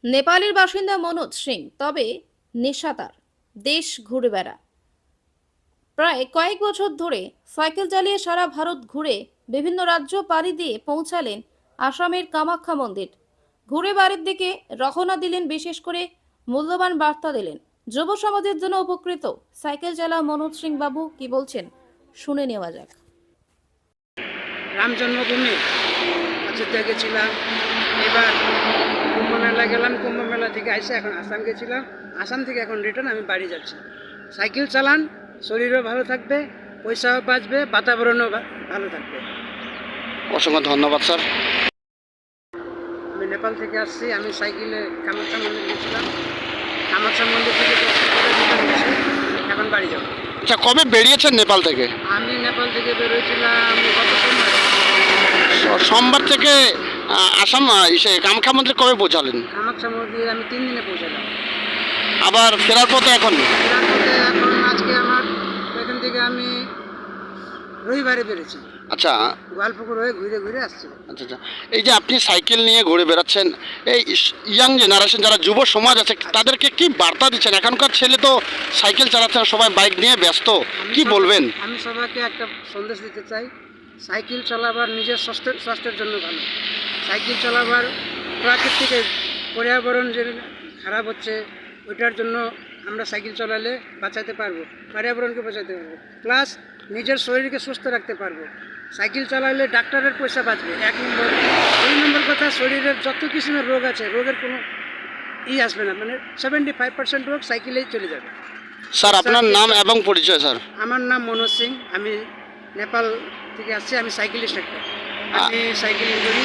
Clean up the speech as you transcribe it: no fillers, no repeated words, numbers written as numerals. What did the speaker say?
নেপালের বাসিন্দা মনোজ সিং, তবে নেশা তার। দেশ ঘুরে বেড়া। প্রায় কয়েক বছর ধরে সাইকেল চালিয়ে সারা ভারত ঘুরে বিভিন্ন রাজ্য পাড়ি দিয়ে পৌঁছালেন আসামের কামাখ্যা মন্দির। ঘুরে বাড়ির দিকে রওনা দিলেন, বিশেষ করে মূল্যবান বার্তা দিলেন যুব সমাজের জন্য উপকৃত সাইকেল চালা মনোজ সিং বাবু কি বলছেন, শুনে নেওয়া যাক। রাম জন্মভূমি অযোধ্যা গেছিলাম, এবার কুম্ভ মেলা গেলাম, কুম্ভ মেলা থেকে এসে এখন আসাম গেছিলাম, আসাম থেকে এখন রিটার্ন আমি বাড়ি যাচ্ছি। সাইকেল চালান, শরীরও ভালো থাকবে, পয়সাও বাঁচবে, বাতাবরণও ভালো থাকবে। অসংখ্য ধন্যবাদ স্যার। আমি নেপাল থেকে আসছি, আমি সাইকেলে কামাখ্যা মন্দির গেছিলাম, কামাখ্যা মন্দির থেকে দর্শন করে রিটার্ন এসে এখন বাড়ি যাব। আচ্ছা, কবে বেরিয়েছেন নেপাল থেকে? আমি নেপাল থেকে বেরোয়েছিলাম গত সোমবার। সোমবার থেকে আসাম কামাখ্যা মন্দির কবে পৌঁছালেন? কামাখ্যা মন্দির আমি 3 দিনে পৌঁছালাম। আবার ফেরার পথে এখন? ফেরার পথে এখন আজকে আমার এখান থেকে আমি রবিবারে বেরোছি। আচ্ছা গোয়ালপুকুর হয়ে ঘুরে ঘুরে আসছি। আচ্ছা আচ্ছা, এই যে আপনি সাইকেল নিয়ে ঘুরে বেড়াচ্ছেন, এই ইয়াং জেনারেশন যারা যুব সমাজ আছে তাদেরকে কি বার্তা দিচ্ছেন? এখনকার ছেলে তো সাইকেল চালাচ্ছে না, সবাই বাইক নিয়ে ব্যস্ত, কি বলবেন? আমি সবাইকে একটা সন্দেশ দিতে চাই, সাইকেল চালাবার নিজের স্বাস্থ্যের জন্য ভালো। সাইকেল চালাবার প্রাকৃতিক পর্যাবরণ যে খারাপ হচ্ছে ওইটার জন্য আমরা সাইকেল চালালে বাঁচাতে পারবো, পর্যাবরণকে বাঁচাতে পারবো, প্লাস নিজের শরীরকে সুস্থ রাখতে পারবো। সাইকেল চালালে ডাক্তারের পয়সা বাঁচবে 1 নম্বর। 2 নম্বর কথা, শরীরের যত কিসিমের রোগ আছে রোগের কোনো আসবে না, মানে 75% রোগ সাইকেলেই চলে যাবে। স্যার আপনার নাম এবং পরিচয়? স্যার আমার নাম মনোজ সিং, আমি নেপাল থেকে আসছি, আমি সাইকেলিস্ট একটা, আমি সাইকেলিং করি।